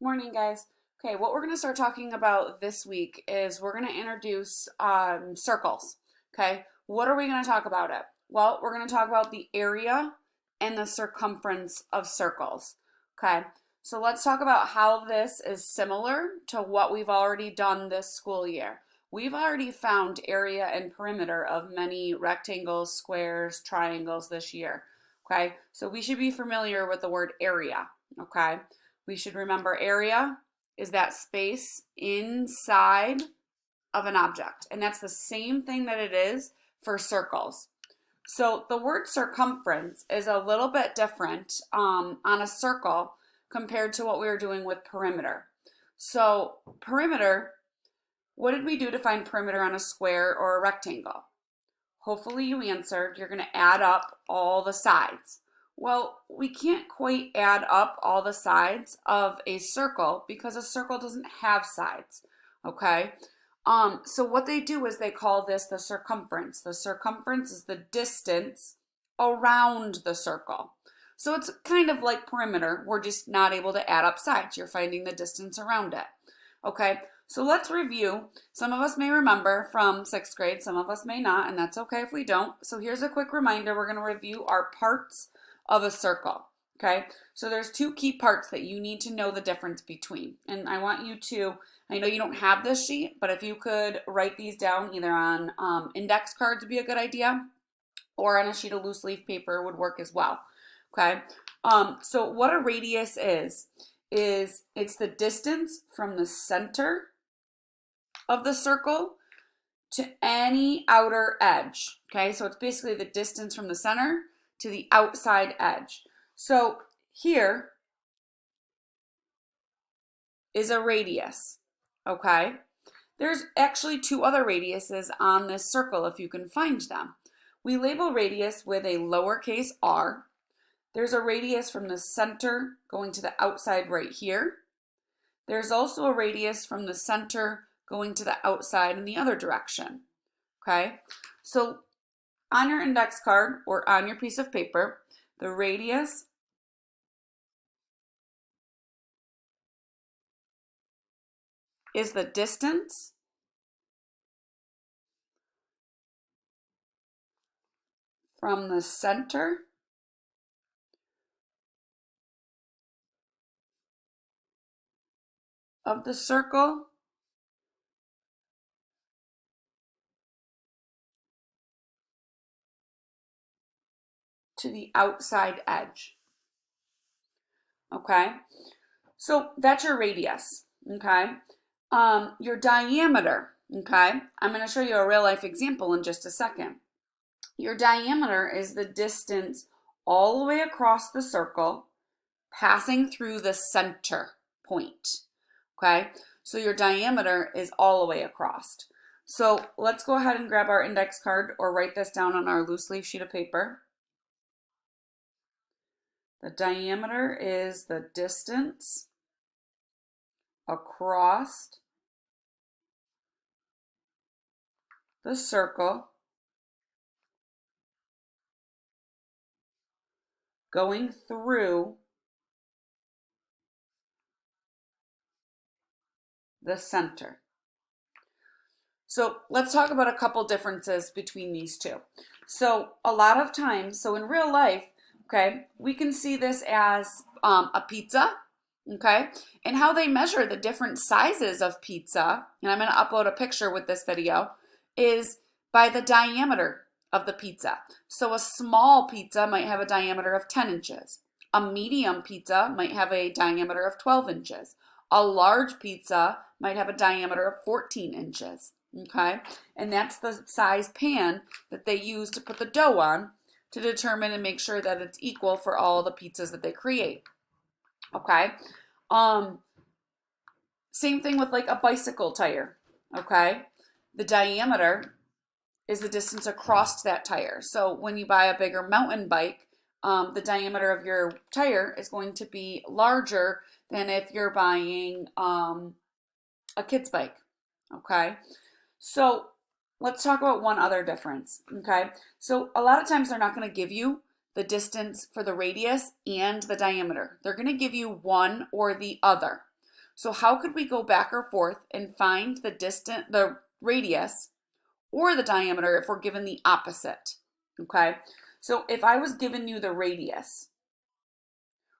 Morning, guys. Okay, what we're going to start talking about this week is we're going to introduce circles. Okay, what are we going to talk about it? Well, we're going to talk about the area and the circumference of circles. Okay, so let's talk about how this is similar to what we've already done this school year. We've already found area and perimeter of many rectangles, squares, triangles this year. Okay, so we should be familiar with the word area. Okay. We should remember area is that space inside of an object. And that's the same thing that it is for circles. So the word circumference is a little bit different on a circle compared to what we were doing with perimeter. So perimeter, what did we do to find perimeter on a square or a rectangle? Hopefully you answered. You're going to add up all the sides. Well, we can't quite add up all the sides of a circle because a circle doesn't have sides, okay? So what they do is they call this the circumference. The circumference is the distance around the circle. So it's kind of like perimeter. We're just not able to add up sides. You're finding the distance around it, okay? So let's review. Some of us may remember from 6th grade, some of us may not, and that's okay if we don't. So here's a quick reminder. We're going to review our parts of a circle, okay? So there's two key parts that you need to know the difference between. And I want you to, I know you don't have this sheet, but if you could write these down either on index cards would be a good idea, or on a sheet of loose leaf paper would work as well, okay? So what a radius is it's the distance from the center of the circle to any outer edge. Okay, so it's basically the distance from the center to the outside edge. So here is a radius. Okay, there's actually two other radiuses on this circle if you can find them. We label radius with a lowercase r. There's a radius from the center going to the outside right here. There's also a radius from the center going to the outside in the other direction, okay? So on your index card or on your piece of paper, the radius is the distance from the center of the circle to the outside edge, okay? So that's your radius, okay? Your diameter, okay? I'm going to show you a real life example in just a second. Your diameter is the distance all the way across the circle, passing through the center point, okay? So your diameter is all the way across. So let's go ahead and grab our index card or write this down on our loose leaf sheet of paper. The diameter is the distance across the circle going through the center. So let's talk about a couple differences between these two. So a lot of times, so in real life, okay, we can see this as a pizza, okay, and how they measure the different sizes of pizza, and I'm going to upload a picture with this video, is by the diameter of the pizza. So a small pizza might have a diameter of 10 inches. A medium pizza might have a diameter of 12 inches. A large pizza might have a diameter of 14 inches, okay? And that's the size pan that they use to put the dough on to determine and make sure that it's equal for all the pizzas that they create, okay? Same thing with like a bicycle tire, okay? The diameter is the distance across that tire. So when you buy a bigger mountain bike, the diameter of your tire is going to be larger than if you're buying a kid's bike, okay? So let's talk about one other difference, okay? So a lot of times they're not going to give you the distance for the radius and the diameter. They're going to give you one or the other. So how could we go back or forth and find the radius or the diameter if we're given the opposite? Okay, so if I was giving you the radius,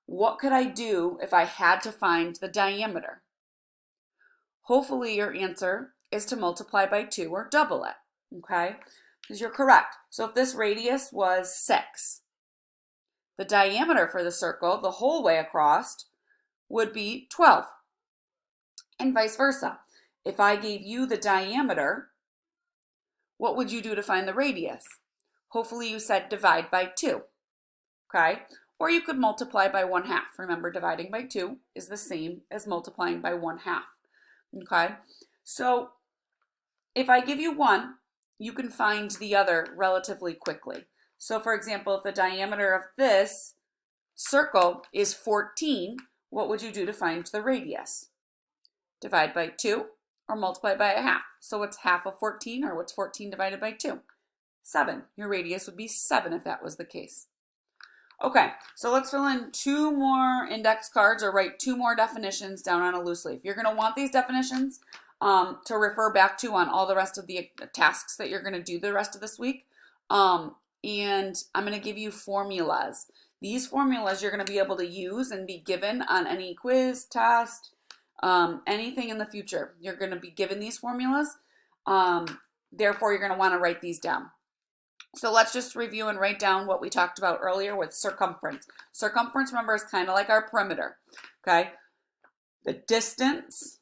what could I do if I had to find the diameter? Hopefully your answer is to multiply by 2 or double it, okay? Because you're correct. So if this radius was 6, the diameter for the circle, the whole way across, would be 12. And vice versa. If I gave you the diameter, what would you do to find the radius? Hopefully you said divide by 2, okay? Or you could multiply by 1/2. Remember, dividing by 2 is the same as multiplying by 1/2, okay? So if I give you one, you can find the other relatively quickly. So for example, if the diameter of this circle is 14, what would you do to find the radius? Divide by 2 or multiply by 1/2. So what's half of 14, or what's 14 divided by 2? 7. Your radius would be 7 if that was the case. Okay, so let's fill in 2 more index cards or write 2 more definitions down on a loose leaf. You're going to want these definitions to refer back to on all the rest of the tasks that you're going to do the rest of this week. And I'm going to give you formulas. These formulas you're going to be able to use and be given on any quiz, test, anything in the future. You're going to be given these formulas. Therefore, you're going to want to write these down. So let's just review and write down what we talked about earlier with circumference. Circumference, remember, is kind of like our perimeter, okay? The distance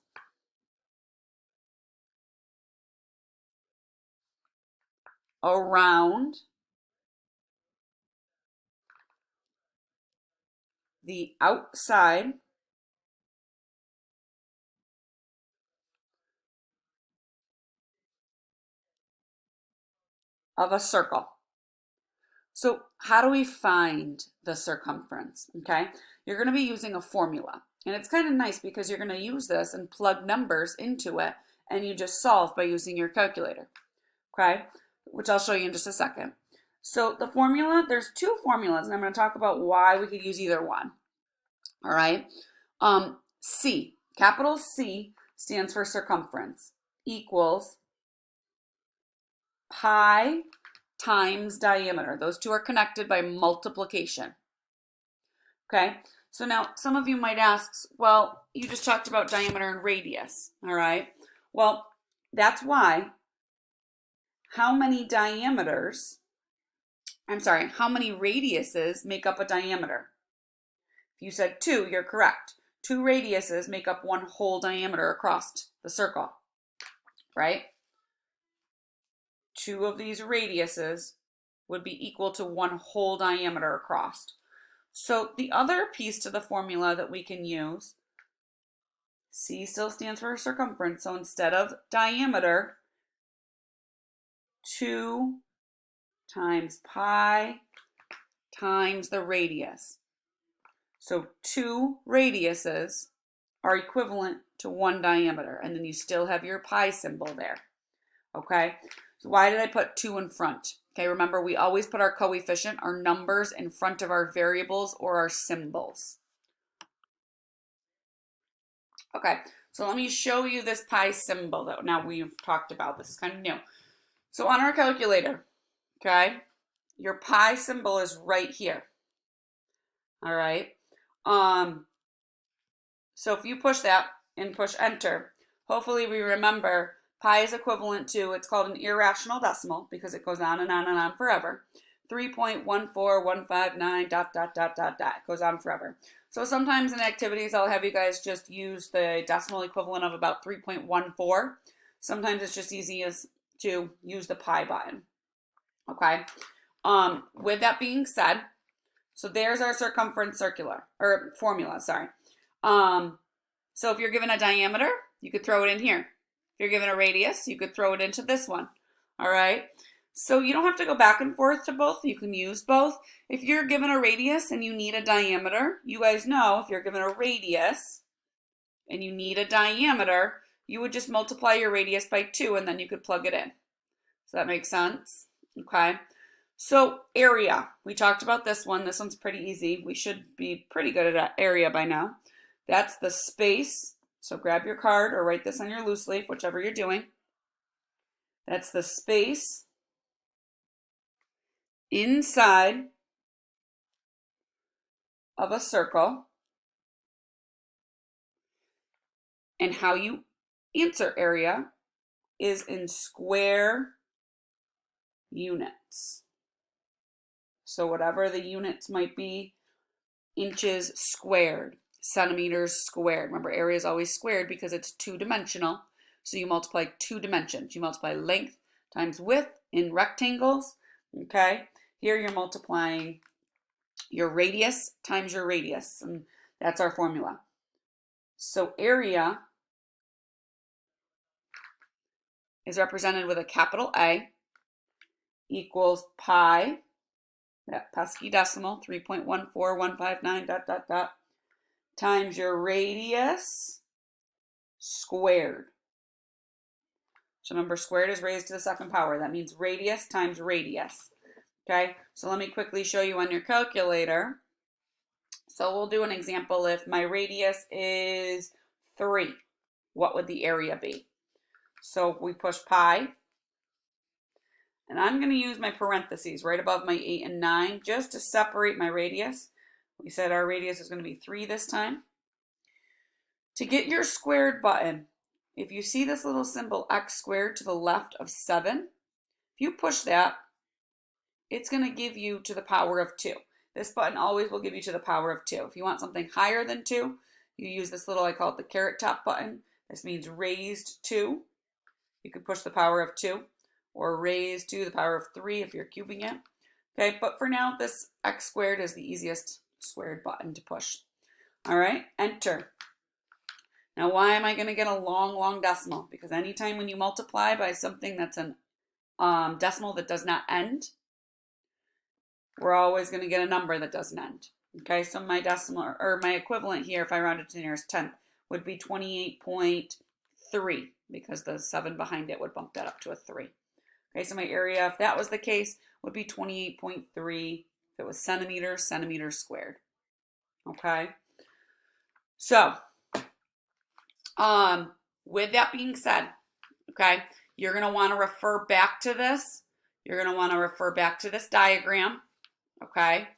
around the outside of a circle. So how do we find the circumference, okay? You're going to be using a formula. And it's kind of nice because you're going to use this and plug numbers into it, and you just solve by using your calculator, okay? Which I'll show you in just a second. So the formula, there's 2 formulas, and I'm going to talk about why we could use either one, all right? C, capital C stands for circumference, equals pi times diameter. Those 2 are connected by multiplication. Okay, so now some of you might ask, well, you just talked about diameter and radius, all right? Well, that's why how many radiuses make up a diameter? If you said 2, you're correct. 2 radiuses make up 1 whole diameter across the circle, right? 2 of these radiuses would be equal to 1 whole diameter across. So the other piece to the formula that we can use, C still stands for circumference. So instead of diameter, 2 times pi times the radius. So 2 radiuses are equivalent to 1 diameter. And then you still have your pi symbol there. Okay? So why did I put 2 in front? Okay, remember we always put our coefficient, our numbers, in front of our variables or our symbols. Okay, so let me show you this pi symbol that now we've talked about. This is kind of new. So on our calculator, okay, your pi symbol is right here. All right. So if you push that and push enter, hopefully we remember pi is equivalent to, it's called an irrational decimal because it goes on and on and on forever. 3.14159 ... It goes on forever. So sometimes in activities, I'll have you guys just use the decimal equivalent of about 3.14. Sometimes it's just easy as to use the pi button. Okay. With that being said, so there's our circumference formula, sorry. So if you're given a diameter, you could throw it in here. If you're given a radius, you could throw it into this one. All right. So you don't have to go back and forth to both. You can use both. If you're given a radius and you need a diameter, you guys know if you're given a radius and you need a diameter, you would just multiply your radius by 2 and then you could plug it in. Does that make sense? Okay. So area, we talked about this one. This one's pretty easy. We should be pretty good at area by now. That's the space So grab your card or write this on your loose leaf, whichever you're doing. That's the space inside of a circle. And how you answer area is in square units. So whatever the units might be, inches squared, centimeters squared. Remember, area is always squared because it's two-dimensional. So you multiply two dimensions. You multiply length times width in rectangles. Okay? Here you're multiplying your radius times your radius. And that's our formula. So area is represented with a capital A equals pi, that pesky decimal, 3.14159, ... times your radius squared. So remember, squared is raised to the second power. That means radius times radius. Okay, so let me quickly show you on your calculator. So we'll do an example. If my radius is 3, what would the area be? So we push pi, and I'm going to use my parentheses right above my 8 and 9 just to separate my radius. We said our radius is going to be 3 this time. To get your squared button, if you see this little symbol x squared to the left of 7, if you push that, it's going to give you to the power of 2. This button always will give you to the power of 2. If you want something higher than 2, you use this little, I call it the carrot top button. This means raised 2. You could push the power of 2, or raised to the power of 3 if you're cubing it. Okay, but for now, this x squared is the easiest squared button to push. All right, enter. Now, why am I going to get a long decimal? Because anytime when you multiply by something that's an decimal that does not end, we're always going to get a number that doesn't end. Okay, so my decimal, or my equivalent here, if I rounded to the nearest tenth, would be 28.3, because the 7 behind it would bump that up to a 3. Okay, so my area, if that was the case, would be 28.3. If it was centimeters squared. Okay, so with that being said, okay, you're going to want to refer back to this. You're going to want to refer back to this diagram. Okay,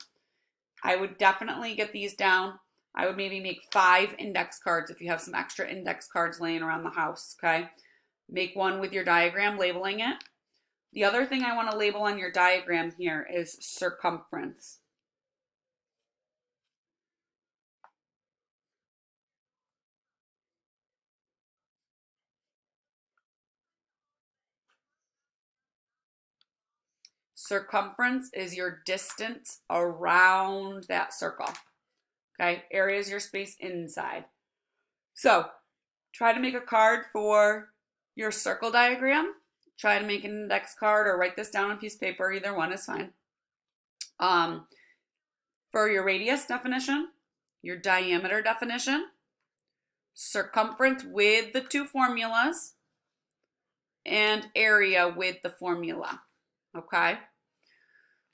I would definitely get these down. I would maybe make 5 index cards if you have some extra index cards laying around the house. Okay, make one with your diagram, labeling it. The other thing I want to label on your diagram here is circumference. Circumference is your distance around that circle. Okay, area is your space inside. So try to make a card for your circle diagram. Try to make an index card or write this down on a piece of paper. Either one is fine. For your radius definition, your diameter definition, circumference with the 2 formulas, and area with the formula. Okay?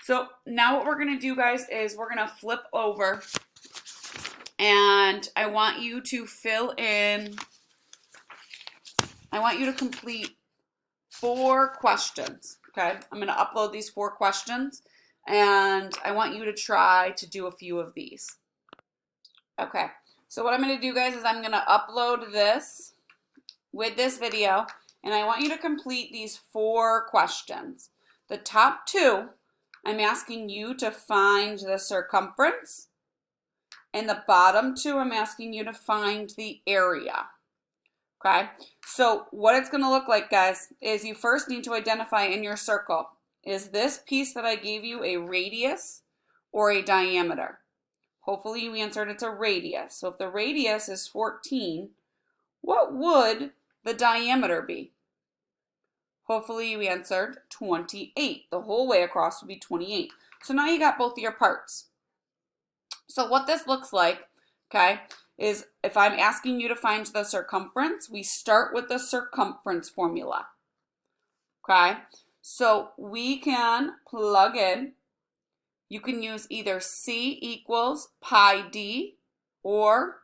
So now what we're going to do, guys, is we're going to flip over, and I want you to fill in, I want you to complete 4 questions. Okay? I'm going to upload these 4 questions, and I want you to try to do a few of these. Okay, so what I'm going to do, guys, is I'm going to upload this with this video, and I want you to complete these 4 questions. The top 2, I'm asking you to find the circumference, and the bottom 2, I'm asking you to find the area. Okay, so what it's going to look like, guys, is you first need to identify in your circle, is this piece that I gave you a radius or a diameter? Hopefully you answered it's a radius. So if the radius is 14, what would the diameter be? Hopefully you answered 28. The whole way across would be 28. So now you got both of your parts. So what this looks like, okay, is if I'm asking you to find the circumference, we start with the circumference formula. Okay, so we can plug in. You can use either C equals pi d or